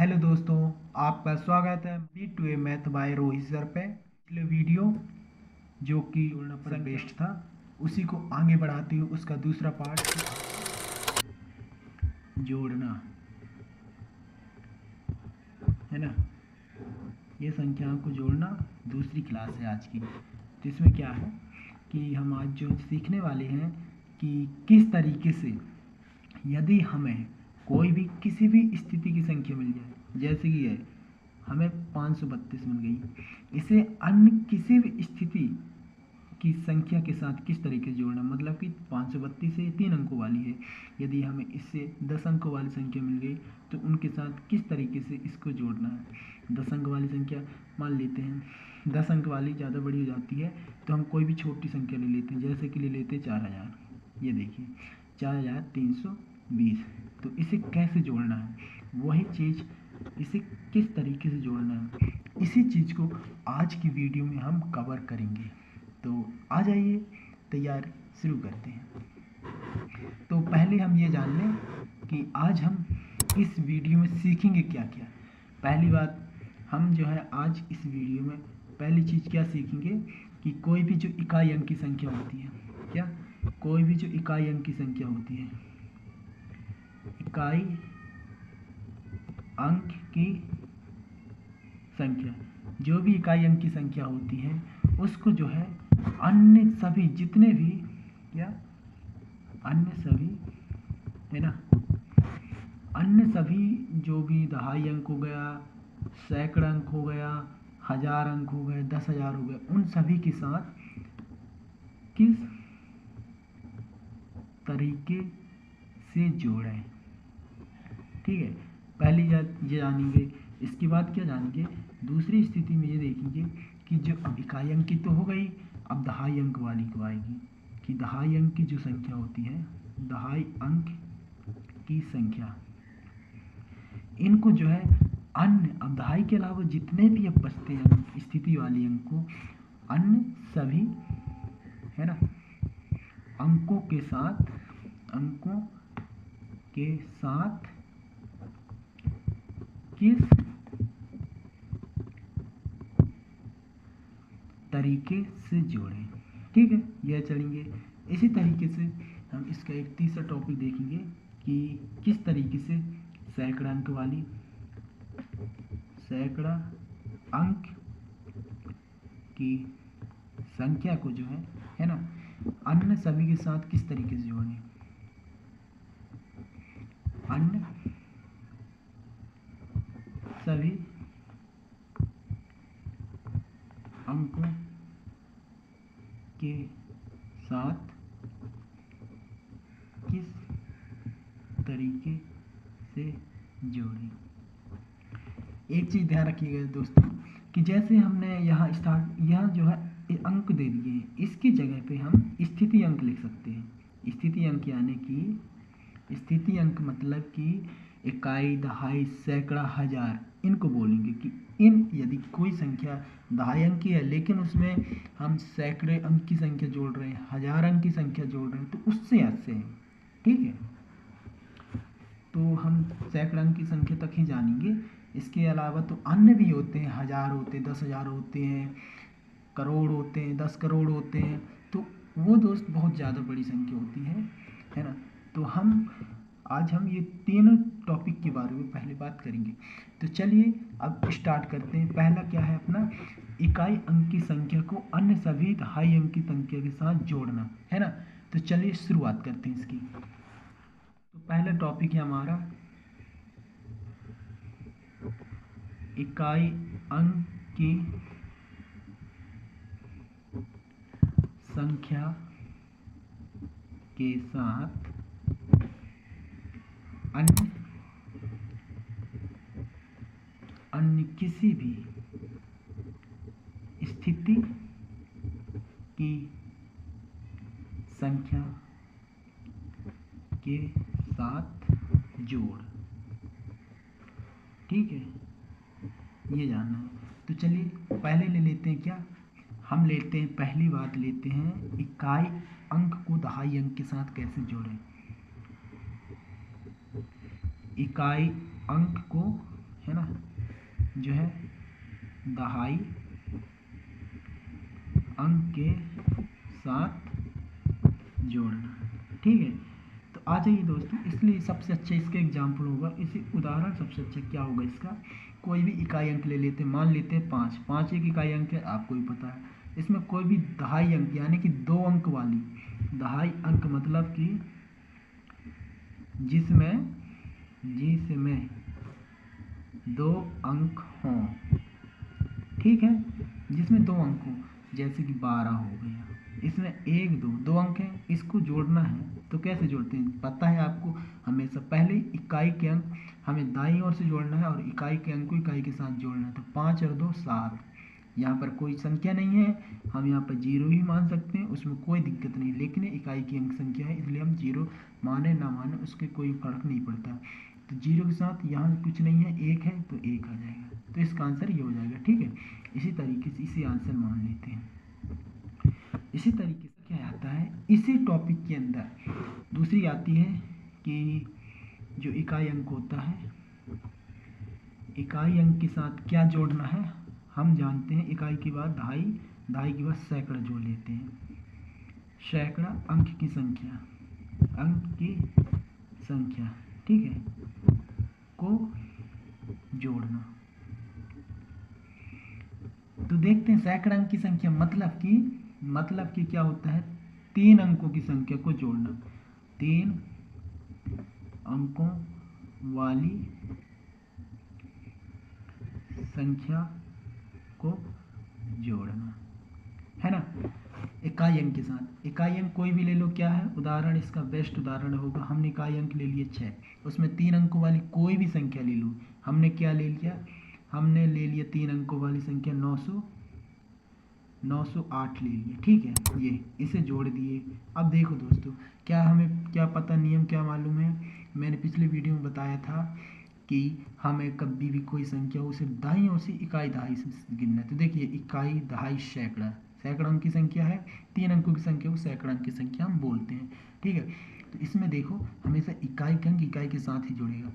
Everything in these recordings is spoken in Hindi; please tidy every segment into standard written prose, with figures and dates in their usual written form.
हेलो दोस्तों, आपका स्वागत है B to A math by Rohit sir पे। पिछले वीडियो जो कि जोड़ना पर बेस्ड था, उसी को आगे बढ़ाते हुए उसका दूसरा पार्ट जोड़ना है ना। ये संख्याओं को जोड़ना दूसरी क्लास है आज की। तो इसमें क्या है कि हम आज जो सीखने वाले हैं कि किस तरीके से यदि हमें कोई भी किसी भी स्थिति की संख्या मिल जाए, जैसे कि है हमें 532 मिल गई, इसे अन्य किसी भी स्थिति की संख्या के साथ किस तरीके से जोड़ना, मतलब कि 532 है 3 अंकों वाली है, यदि हमें इससे 10 अंकों वाली संख्या मिल गई तो उनके साथ किस तरीके से इसको जोड़ना है। 10 अंक वाली संख्या मान लेते हैं, 10 अंक वाली ज़्यादा बड़ी हो जाती है तो हम कोई भी छोटी संख्या ले लेते हैं, जैसे कि ले लेते हैं 4000। ये देखिए 4320। तो इसे कैसे जोड़ना है, वही चीज़ इसे किस तरीके से जोड़ना है, इसी चीज़ को आज की वीडियो में हम कवर करेंगे। तो आ जाइए, तैयार शुरू करते हैं। तो पहले हम ये जान लें कि आज हम इस वीडियो में सीखेंगे क्या क्या। पहली बात, हम जो है आज इस वीडियो में पहली चीज़ क्या सीखेंगे कि कोई भी जो इकाई अंक की संख्या होती है, क्या कोई भी जो इकाई अंक की संख्या होती है, इकाई अंक की संख्या, जो भी इकाई अंक की संख्या होती है उसको जो है अन्य सभी जितने भी, क्या अन्य सभी है ना, अन्य सभी जो भी दहाई अंक हो गया, सैकड़ा अंक हो गया, 1000 अंक हो गए, 10,000 हो गए, उन सभी के साथ किस तरीके से जोड़ें। ठीक है, पहली ये जानेंगे। इसके बाद क्या जानेंगे, दूसरी स्थिति में ये देखेंगे कि जो अब इकाई अंक की तो हो गई, अब दहाई अंक वाली को आएगी कि दहाई अंक की जो संख्या होती है, दहाई अंक की संख्या, इनको जो है अन्य, अब दहाई के अलावा जितने भी अब बचते हैं स्थिति वाली अंक को अन्य सभी है ना अंकों के साथ किस तरीके से जोड़ें। ठीक है, यह चलेंगे। इसी तरीके से हम इसका एक तीसरा टॉपिक देखेंगे कि किस तरीके से सैकड़ा अंक वाली, सैकड़ा अंक की संख्या को जो है ना अन्य सभी के साथ किस तरीके से जोड़ें। अन्य सभी अंकों के साथ किस तरीके से जोड़ें। एक चीज़ ध्यान रखिएगा दोस्तों कि जैसे हमने यहाँ जो है अंक दे दिए हैं, इसकी जगह पे हम स्थिति अंक लिख सकते हैं। स्थिति अंक यानी कि स्थिति अंक मतलब कि इकाई, दहाई, सैकड़ा, हजार, इनको बोलेंगे कि इन यदि कोई संख्या दहाई अंक की है लेकिन उसमें हम सैकड़े अंक की संख्या जोड़ रहे हैं, 1000 अंक की संख्या जोड़ रहे हैं, तो उससे ऐसे हैं। ठीक है, तो हम सैकड़ा अंक की संख्या तक ही जानेंगे। इसके अलावा तो अन्य भी होते हैं, 1000 होते हैं, 10,000 होते हैं, करोड़ होते हैं, 10 करोड़ होते हैं, तो वो दोस्त बहुत ज़्यादा बड़ी संख्या होती है ना। तो आज हम ये तीनों टॉपिक के बारे में पहले बात करेंगे। तो चलिए अब स्टार्ट करते हैं। पहला क्या है अपना, इकाई अंक की संख्या को अन्य सभी दहाई अंक की संख्या के साथ जोड़ना, है ना। तो चलिए शुरुआत करते हैं इसकी। तो पहला टॉपिक है हमारा इकाई अंक की संख्या के साथ अन्य किसी भी स्थिति की संख्या के साथ जोड़। ठीक है, ये जानना है। तो चलिए पहले ले लेते हैं, क्या हम लेते हैं, पहली बात लेते हैं इकाई अंक को दहाई अंक के साथ कैसे जोड़ें। इकाई अंक को है ना, जो है दहाई अंक के साथ जोड़ना। ठीक है, तो आ जाइए दोस्तों, इसलिए सबसे अच्छा इसका एग्जाम्पल होगा, इसी उदाहरण सबसे अच्छा क्या होगा इसका, कोई भी इकाई अंक ले लेते हैं, मान लेते हैं 5, 5 एक इकाई अंक है, आपको भी पता है। इसमें कोई भी दहाई अंक यानी कि 2 अंक वाली, दहाई अंक मतलब कि जिसमें 2 अंक हों, ठीक है, जिसमें 2 अंक हों, जैसे कि 12 हो गया, इसमें 1 2 अंक हैं, इसको जोड़ना है तो कैसे जोड़ते हैं पता है आपको, हमेशा पहले इकाई के अंक हमें दाईं ओर से जोड़ना है और इकाई के अंक को इकाई के साथ जोड़ना है। तो 5 और 2 7, यहाँ पर कोई संख्या नहीं है, हम यहाँ पर 0 ही मान सकते हैं, उसमें कोई दिक्कत नहीं, लेकिन इकाई की अंक संख्या है इसलिए हम 0 माने ना माने उसके कोई फर्क नहीं पड़ता। तो 0 के साथ यहाँ कुछ नहीं है, 1 है तो 1 आ जाएगा, तो इसका आंसर ये हो जाएगा। ठीक है, इसी तरीके से इसी आंसर मान लेते हैं। इसी तरीके से क्या आता है इसी टॉपिक के अंदर दूसरी आती है कि जो इकाई अंक होता है, इकाई अंक के साथ क्या जोड़ना है, हम जानते हैं इकाई की बात दहाई, दहाई की बात सैकड़ा जोड़ लेते हैं। सैकड़ा अंक की संख्या, अंक की संख्या, ठीक है, को जोड़ना। तो देखते हैं सैकड़ा अंक की संख्या मतलब कि क्या होता है, 3 अंकों की संख्या को जोड़ना, 3 अंकों वाली संख्या को जोड़ना, है ना, इकाई अंक के साथ। इकाई अंक कोई भी ले लो, क्या है उदाहरण, इसका बेस्ट उदाहरण होगा, हमने इकाई अंक ले लिए 6, उसमें 3 अंकों वाली कोई भी संख्या ले लो, हमने क्या ले लिया, हमने ले लिया 3 अंकों वाली संख्या 908 ले लिए। ठीक है, ये इसे जोड़ दिए। अब देखो दोस्तों, क्या हमें क्या पता, नियम क्या मालूम है, मैंने पिछले वीडियो में बताया था कि हमें कभी भी कोई संख्या हो उसे दाईं ओर से इकाई दहाई से गिनना है। तो देखिए इकाई दहाई सैकड़ा, सैकड़ा अंक की संख्या है, 3 अंकों की संख्या को सैकड़ा अंक की संख्या हम बोलते हैं। ठीक है, तो इसमें देखो हमेशा इकाई का अंक इकाई के साथ ही जुड़ेगा,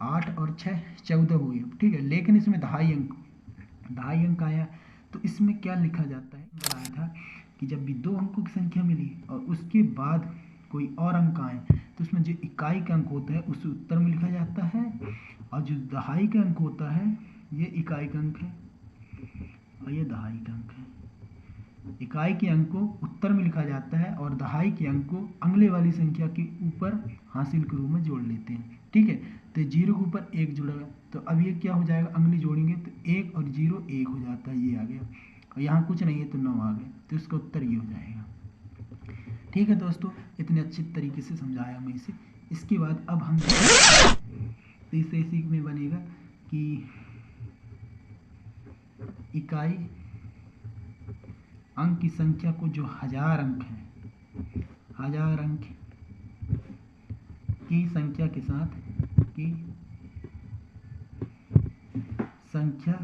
8 और 6 14 हुए। ठीक है, लेकिन इसमें दहाई अंक आया, तो इसमें क्या लिखा जाता है, बताया था कि जब भी 2 अंकों की संख्या मिली और उसके बाद कोई और अंक आए तो उसमें जो इकाई का अंक होता है उसे उत्तर में लिखा जाता है, और जो दहाई का अंक होता है ये इकाई का अंक है और ये दहाई का अंक है। इकाई के अंक को उत्तर में लिखा जाता है और दहाई के अंक को अगले वाली संख्या के ऊपर हासिल के रूप में जोड़ लेते हैं। ठीक है, तो 0 के ऊपर 1 जुड़ेगा, तो अब ये क्या हो जाएगा, अगली जोड़ेंगे तो 1 और 0 1 हो जाता है, ये आ गया, और यहाँ कुछ नहीं है तो 9 आ गया, तो इसका उत्तर ये हो जाएगा। ठीक है दोस्तों, इतने अच्छे तरीके से समझाया मैं इसे। इसके बाद अब हम तो इससे इसी में बनेगा कि इकाई अंक की संख्या को जो 1000 अंक है, 1000 अंक की संख्या के साथ की संख्या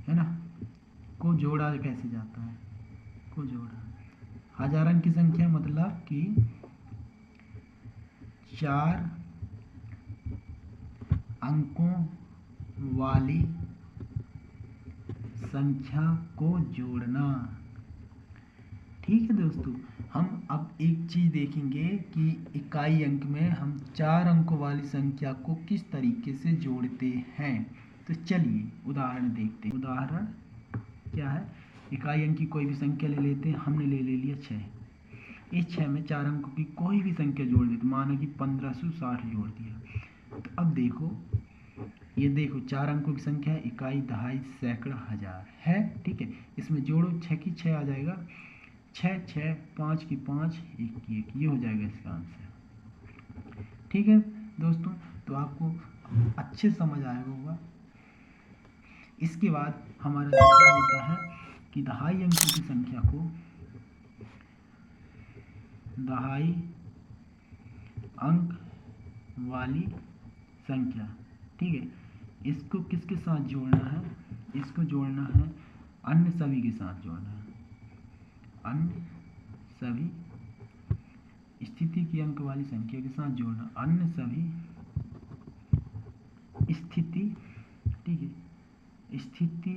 है ना को जोड़ा कैसे जाता है, को जोड़ा 1000 अंक की संख्या मतलब कि 4 अंकों वाली संख्या को जोड़ना। ठीक है दोस्तों, हम अब एक चीज़ देखेंगे कि इकाई अंक में हम 4 अंकों वाली संख्या को किस तरीके से जोड़ते हैं। तो चलिए उदाहरण देखते हैं। उदाहरण क्या है, इकाई अंक की कोई भी संख्या ले लेते हैं, हमने ले लिया 6, इस 6 में 4 अंकों की कोई भी संख्या जोड़ देते, माना कि 1560 जोड़ दिया। तो अब देखो, ये देखो 4 अंकों की संख्या है, इकाई दहाई सैकड़ा 1000 है। ठीक है, इसमें जोड़ो 6 की 6 आ जाएगा, 6 6 5 की 5 1 की 1, ये हो जाएगा इसका आंसर। ठीक है दोस्तों, तो आपको अच्छे समझ आया होगा। इसके बाद हमारा दूसरा होता है कि दहाई अंकों की संख्या को, दहाई अंक वाली संख्या, ठीक है, इसको किसके साथ जोड़ना है, इसको जोड़ना है अन्य सभी के साथ जोड़ना है, अन्य सभी स्थिति की अंक वाली संख्या के साथ जोड़ना, अन्य सभी स्थिति, ठीक है, स्थिति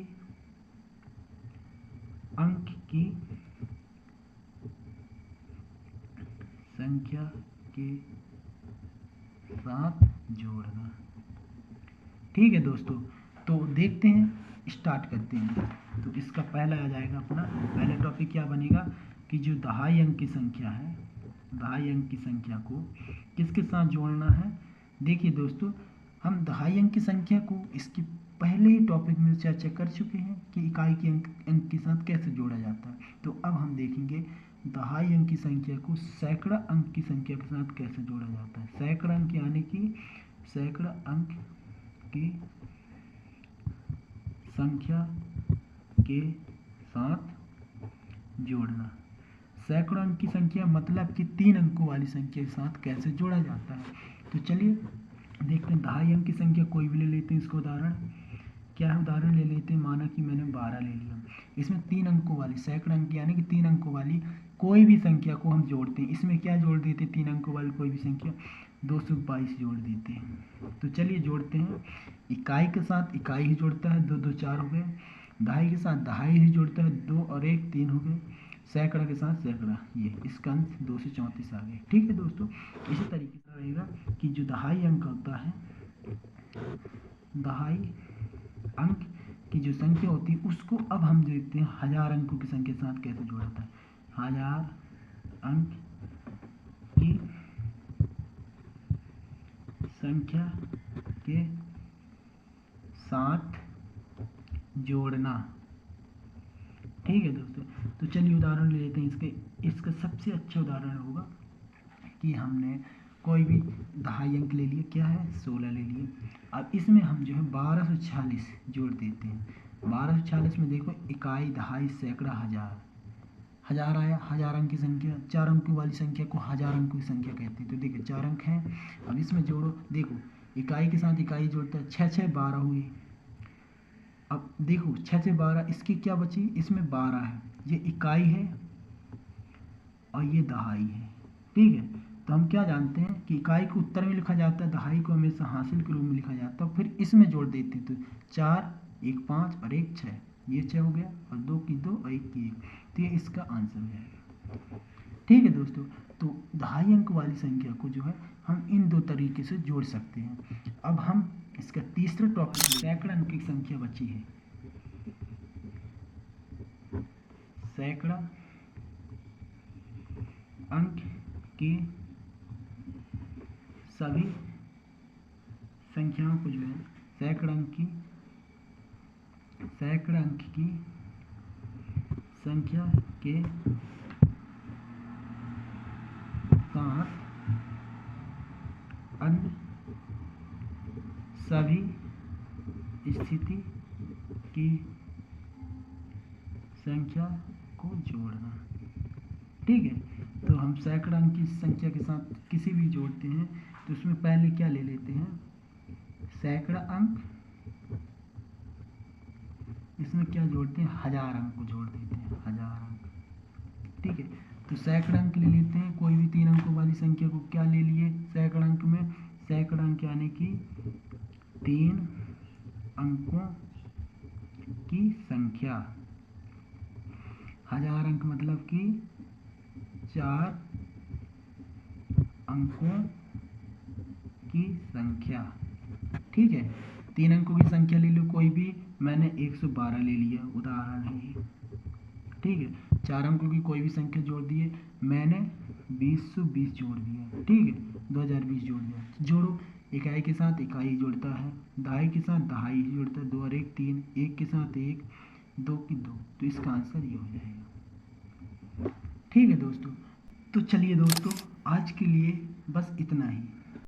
अंक की संख्या के साथ जोड़ना। ठीक है दोस्तों, तो देखते हैं, स्टार्ट करते हैं। तो इसका पहला आ जाएगा अपना पहला टॉपिक क्या बनेगा कि जो दहाई अंक की संख्या है, दहाई अंक की संख्या को किसके साथ जोड़ना है। देखिए दोस्तों, हम दहाई अंक की संख्या को इसके पहले ही टॉपिक में चर्चा कर चुके हैं कि इकाई के अंक के साथ कैसे जोड़ा जाता है। तो अब हम देखेंगे दहाई अंक की संख्या को सैकड़ा अंक की संख्या के साथ कैसे जोड़ा जाता है। सैकड़ा अंक यानी कि सैकड़ा अंक की संख्या के साथ जोड़ना। सैकड़ा अंक की संख्या मतलब कि 3 अंकों वाली संख्या के साथ कैसे जोड़ा जाता है। तो चलिए देखते हैं। दहाई अंक की संख्या कोई भी ले लेते हैं। इसको उदाहरण क्या है, उदाहरण ले लेते हैं। माना कि मैंने 12 ले लिया। इसमें 3 अंकों वाली सैकड़ा अंक यानी कि 3 अंकों वाली कोई भी संख्या को हम जोड़ते हैं। इसमें क्या जोड़ देते हैं, 3 अंकों वाली कोई भी संख्या 222 जोड़ देते हैं। तो चलिए जोड़ते हैं। इकाई के साथ इकाई ही जोड़ता है, 2 2 4 हो गए। दहाई के साथ दहाई ही जोड़ता है, 2 और 1 3 हो गए। सैकड़ा के साथ सैकड़ा, ये इसका अंक 234 आ गए। ठीक है दोस्तों, इसी तरीके से रहेगा कि जो दहाई अंक होता है, दहाई अंक की जो संख्या होती है उसको अब हम देखते हैं 1000 अंकों की संख्या के साथ कैसे जोड़ा जाता है। 1000 अंक की संख्या के साथ जोड़ना। ठीक है दोस्तों, तो चलिए उदाहरण ले लेते हैं। इसका सबसे अच्छा उदाहरण होगा कि हमने कोई भी दहाई अंक ले लिए, क्या है 16 ले लिए। अब इसमें हम जो है 1246 जोड़ देते हैं। 1246 में देखो इकाई दहाई सैकड़ा हजार, हजार आया। 1000 अंक की संख्या, 4 अंकों वाली संख्या को 1000 अंकों की संख्या कहते हैं। तो देखिए 4 अंक हैं। अब इसमें जोड़ो, देखो इकाई के साथ इकाई जोड़ता है, 6 6 12 हुई। अब देखो 6 से 12, इसकी क्या बची, इसमें 12 है। ये इकाई है और ये दहाई है। ठीक है, तो हम क्या जानते हैं कि इकाई को उत्तर में लिखा जाता है, दहाई को हमेशा हासिल के रूप में लिखा जाता है। फिर इसमें जोड़ देते हैं। तो 4 1 5 और 1 6, ये 6 हो गया और 2 की 2 और 1 की 1। तो ये इसका आंसर हो जाएगा। ठीक है दोस्तों, तो दहाई अंक वाली संख्या को जो है हम इन 2 तरीके से जोड़ सकते हैं। अब हम इसका तीसरा टॉपिक, सैकड़ा अंक की संख्या बची है। सैकड़ा अंक की सभी संख्याओं को जो है सैकड़ा अंक की संख्या के साथ अन्य सभी स्थिति की संख्या को जोड़ना। ठीक है, तो हम सैकड़ा अंक की संख्या के साथ किसी भी जोड़ते हैं तो उसमें पहले क्या ले लेते हैं, सैकड़ा अंक। इसमें क्या जोड़ते हैं, 1000 अंक को जोड़ देते हैं, 1000 अंक। ठीक है, तो सैकड़ा अंक ले लेते हैं। कोई भी 3 अंकों वाली संख्या को क्या ले लिए सैकड़ा अंक में, सैकड़ा अंक यानी कि 3 अंकों की संख्या। 1000 अंक मतलब कि 4 अंकों की संख्या। ठीक है, 3 अंकों की संख्या ले लो कोई भी। मैंने 112 ले लिया, उदाहरण है ये। ठीक है, 4 अंकों की कोई भी संख्या जोड़ दिए। मैंने 2020 जोड़ दिया। ठीक है, 2020 जोड़ दिया। जोड़ो, इकाई के साथ इकाई जोड़ता है, दहाई के साथ दहाई जोड़ता है, 2 और 1 3, 1 के साथ 1, 2 की 2। तो इसका आंसर ये हो जाएगा। ठीक है दोस्तों, तो चलिए दोस्तों आज के लिए बस इतना ही।